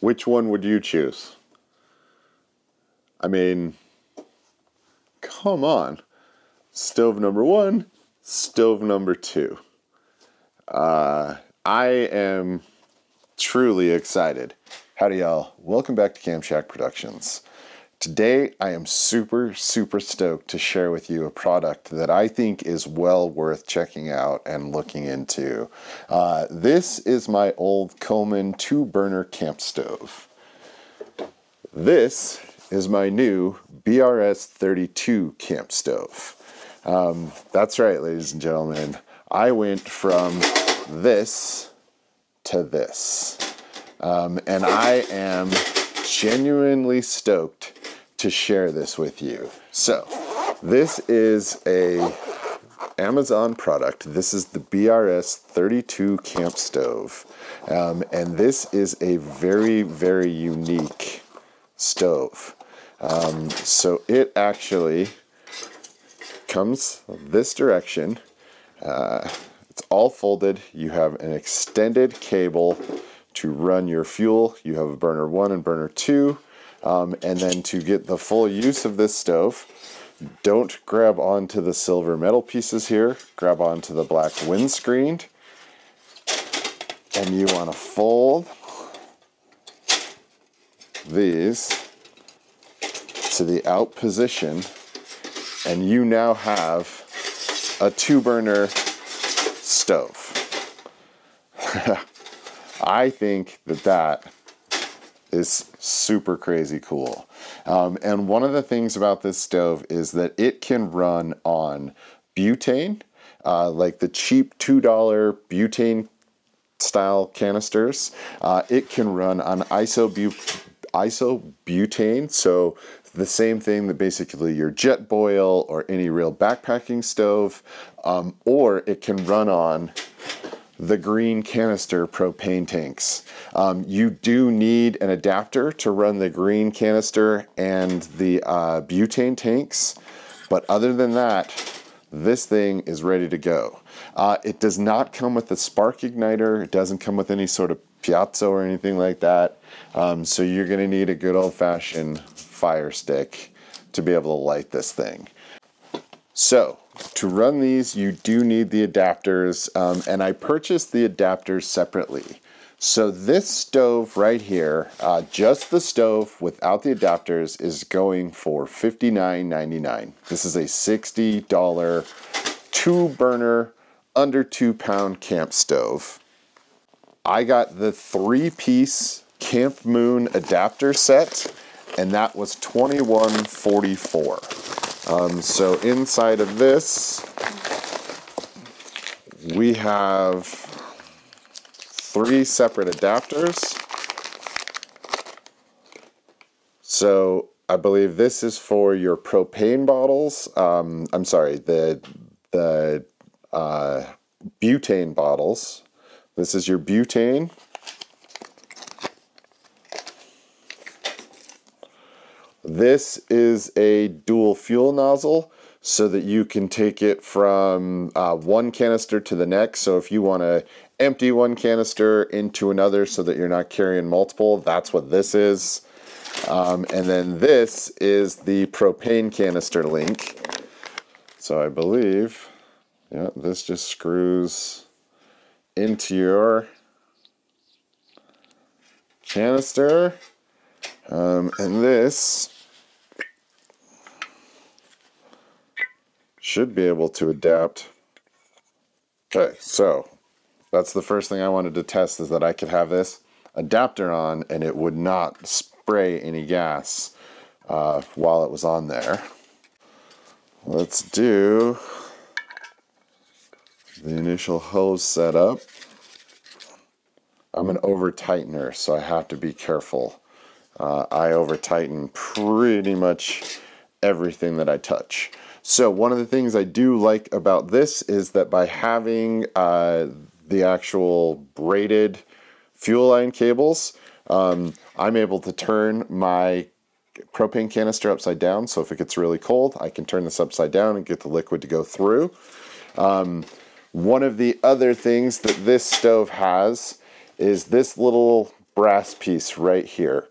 Which one would you choose? I mean, come on. Stove number 1, stove number 2. I am truly excited. Howdy y'all, welcome back to Cam Shack Productions. Today I am super stoked to share with you a product that I think is well worth checking out and looking into. This is my old Coleman 2-burner camp stove. This is my new BRS 32 camp stove. That's right, ladies and gentlemen. I went from this to this. And I am genuinely stoked to share this with you. So, this is a Amazon product. This is the BRS 32 camp stove. And this is a very unique stove. So it actually comes this direction. It's all folded. You have an extended cable to run your fuel. You have a burner 1 and burner 2. And then to get the full use of this stove, don't grab onto the silver metal pieces here. Grab onto the black windscreen. And you want to fold these to the out position. And you now have a 2-burner stove. I think that is super crazy cool. And one of the things about this stove is that it can run on butane, like the cheap $2 butane style canisters. It can run on isobutane, so the same thing that basically your jet boil or any real backpacking stove, or it can run on the green canister propane tanks. You do need an adapter to run the green canister and the butane tanks, but other than that, this thing is ready to go. It does not come with a spark igniter. It doesn't come with any sort of piezo or anything like that. So you're gonna need a good old-fashioned fire stick to be able to light this thing. So, to run these, you do need the adapters, and I purchased the adapters separately. So this stove right here, just the stove without the adapters, is going for $59.99. This is a $60 2-burner, under 2-pound camp stove. I got the 3-piece Camp Moon adapter set, and that was $21.44. So inside of this, we have 3 separate adapters. So I believe this is for your propane bottles. I'm sorry, the butane bottles. This is your butane. This is a dual fuel nozzle so that you can take it from one canister to the next. So if you want to empty one canister into another so that you're not carrying multiple, that's what this is. And then this is the propane canister link. So I believe, yeah, this just screws into your canister. And this should be able to adapt. Okay, so that's the first thing I wanted to test, is that I could have this adapter on and it would not spray any gas while it was on there. Let's do the initial hose setup. I'm an over-tightener, so I have to be careful. I over-tighten pretty much everything that I touch. So one of the things I do like about this is that by having the actual braided fuel line cables, I'm able to turn my propane canister upside down, so if it gets really cold, I can turn this upside down and get the liquid to go through. One of the other things that this stove has is this little brass piece right here.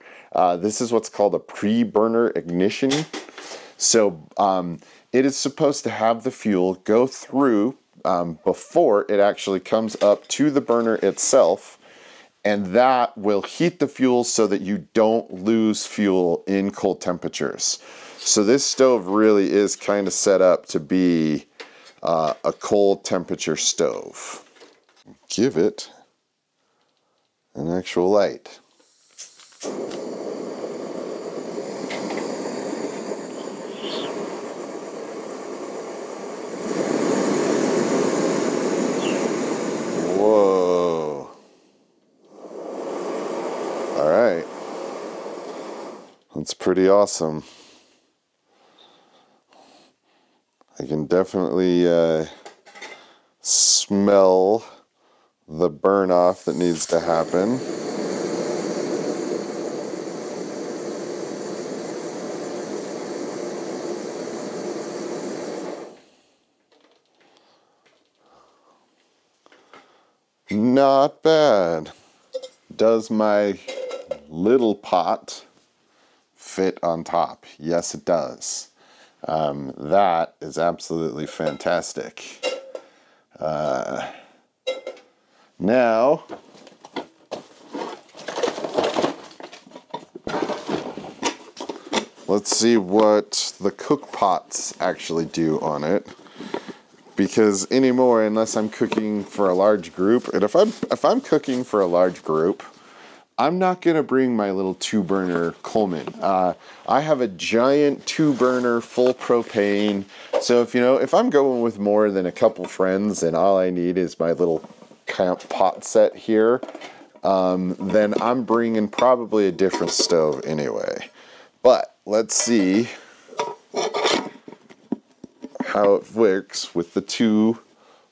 This is what's called a pre-burner ignition. So it is supposed to have the fuel go through before it actually comes up to the burner itself, and that will heat the fuel so that you don't lose fuel in cold temperatures. So this stove really is kind of set up to be a cold temperature stove. Give it an actual light. Whoa. All right. That's pretty awesome. I can definitely smell the burn off that needs to happen. Not bad. Does my little pot fit on top? Yes, it does. That is absolutely fantastic. Now, let's see what the cook pots actually do on it. Because anymore, unless I'm cooking for a large group, and if I'm cooking for a large group, I'm not gonna bring my little 2-burner Coleman. I have a giant 2-burner full propane. So if I'm going with more than a couple friends and all I need is my little camp pot set here, then I'm bringing probably a different stove anyway. But let's see how it works with the 2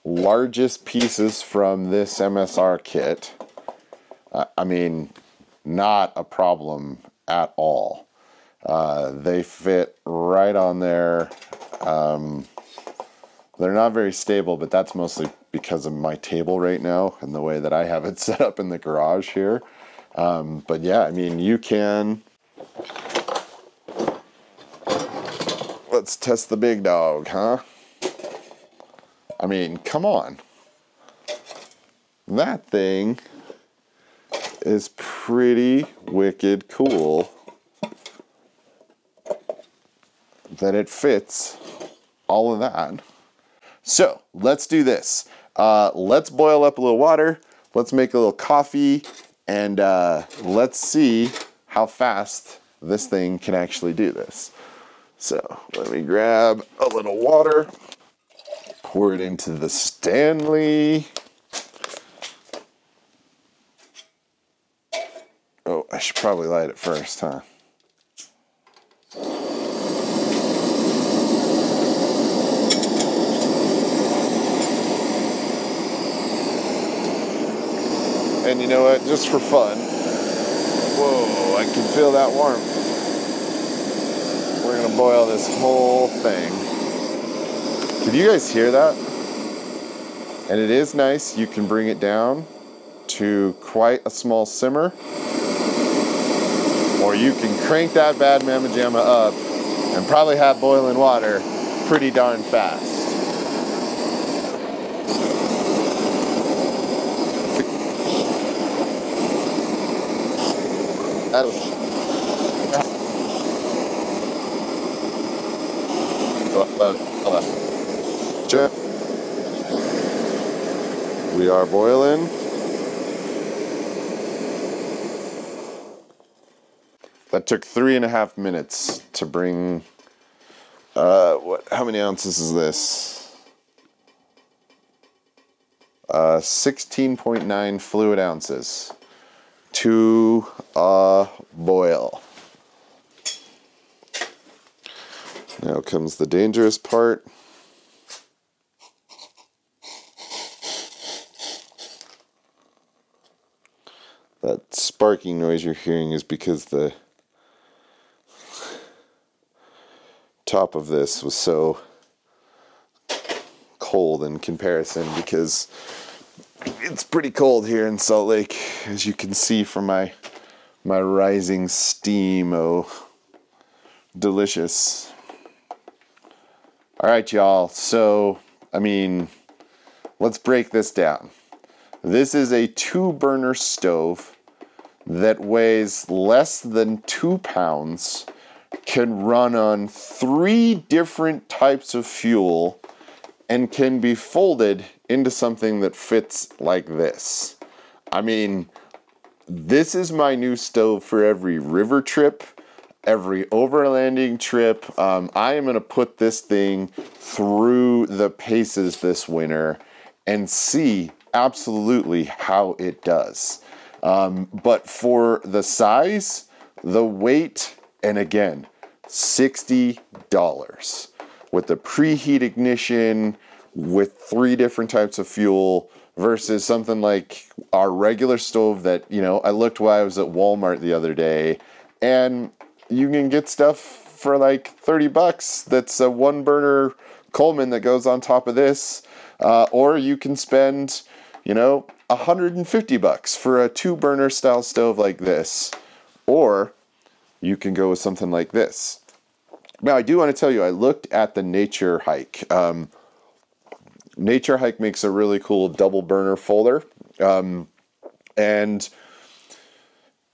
largest pieces from this MSR kit. I mean, not a problem at all. They fit right on there. They're not very stable, but that's mostly because of my table right now and the way that I have it set up in the garage here. But yeah, I mean, you can. Let's test the big dog, huh? I mean, come on. That thing is pretty wicked cool that it fits all of that. So let's do this. Let's boil up a little water. Let's make a little coffee, and let's see how fast this thing can actually do this. So let me grab a little water, pour it into the Stanley. Oh, I should probably light it first, huh? And you know what, just for fun, whoa, I can feel that warmth. We're gonna boil this whole thing. Can you guys hear that? And it is nice, you can bring it down to quite a small simmer, or you can crank that bad mamma jamma up and probably have boiling water pretty darn fast. That was we are boiling. That took 3.5 minutes to bring, how many ounces is this? 16.9 fluid ounces to a boil. Now comes the dangerous part. That sparking noise you're hearing is because the top of this was so cold in comparison, because It's pretty cold here in Salt Lake, as you can see from my rising steam. Oh, delicious. All right, y'all. So, I mean, let's break this down. This is a 2-burner stove that weighs less than 2 pounds, can run on 3 different types of fuel, and can be folded into something that fits like this. I mean, this is my new stove for every river trip, every overlanding trip. I am going to put this thing through the paces this winter and see absolutely how it does. But for the size, the weight, and again, $60 with the preheat ignition, with 3 different types of fuel, versus something like our regular stove that, you know, I looked while I was at Walmart the other day, and you can get stuff for like 30 bucks that's a 1-burner Coleman that goes on top of this, or you can spend, you know, 150 bucks for a 2-burner style stove like this, or you can go with something like this. Now, I do want to tell you, I looked at the Nature Hike. Nature Hike makes a really cool double burner folder, and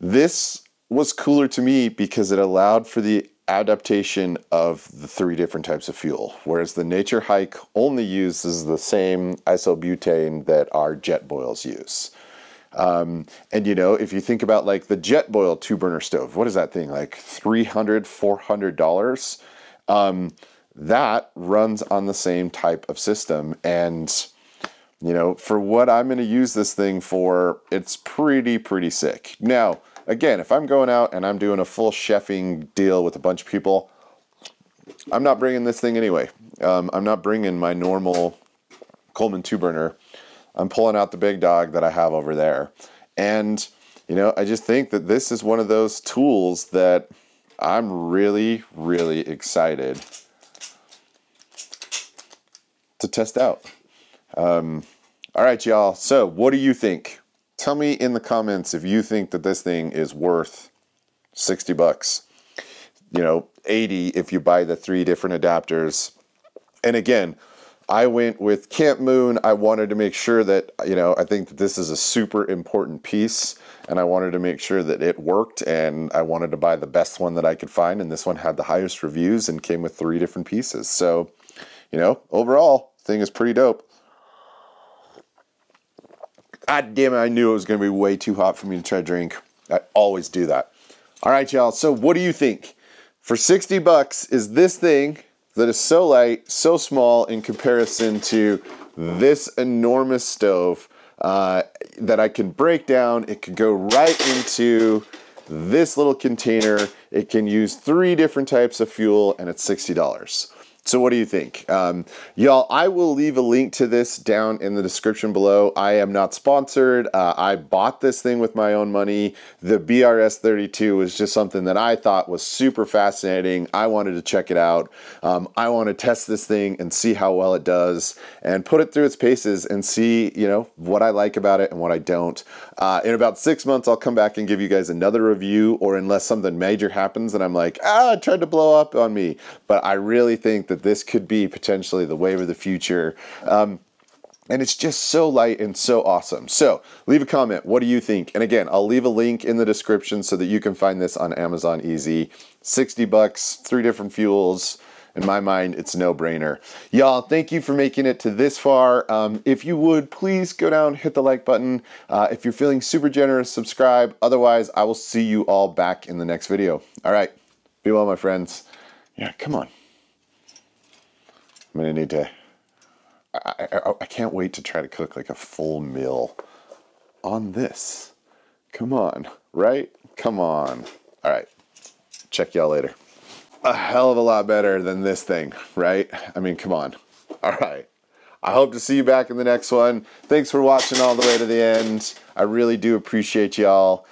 this was cooler to me because it allowed for the adaptation of the 3 different types of fuel, whereas the Nature Hike only uses the same isobutane that our jet boils use. And you know, if you think about like the jet boil 2-burner stove, what is that thing, like $300, $400? That runs on the same type of system, and you know, for what I'm going to use this thing for, it's pretty sick. Now, again, if I'm going out and I'm doing a full chefing deal with a bunch of people, I'm not bringing this thing anyway. I'm not bringing my normal Coleman 2-burner. I'm pulling out the big dog that I have over there. And, you know, I just think that this is one of those tools that I'm really excited to test out. All right, y'all. So what do you think? Tell me in the comments if you think that this thing is worth 60 bucks. You know, 80 if you buy the 3 different adapters. And again, I went with Camp Moon. I wanted to make sure that, you know, I think that this is a super important piece, and I wanted to make sure that it worked, and I wanted to buy the best one that I could find, and this one had the highest reviews and came with 3 different pieces. So, you know, overall, thing is pretty dope. God damn it, I knew it was going to be way too hot for me to try to drink. I always do that. All right, y'all. So what do you think? For 60 bucks, is this thing that is so light, so small in comparison to this enormous stove that I can break down? It could go right into this little container. It can use 3 different types of fuel, and it's $60. So what do you think? Y'all, I will leave a link to this down in the description below. I am not sponsored. I bought this thing with my own money. The BRS 32 was just something that I thought was super fascinating. I wanted to check it out. I want to test this thing and see how well it does and put it through its paces and see, you know, what I like about it and what I don't. In about 6 months, I'll come back and give you guys another review, or unless something major happens and I'm like, it tried to blow up on me. But I really think that this could be potentially the wave of the future. And it's just so light and so awesome. So leave a comment. What do you think? And again, I'll leave a link in the description so that you can find this on Amazon easy. 60 bucks, 3 different fuels. In my mind, it's a no-brainer. Y'all, thank you for making it to this far. If you would, please go down, hit the like button. If you're feeling super generous, subscribe. Otherwise, I will see you all back in the next video. All right. Be well, my friends. Yeah, come on. I'm gonna need to, I can't wait to try to cook like a full meal on this. Come on, right? Come on. All right, check y'all later. A hell of a lot better than this thing, right? I mean, come on. All right. I hope to see you back in the next one. Thanks for watching all the way to the end. I really do appreciate y'all.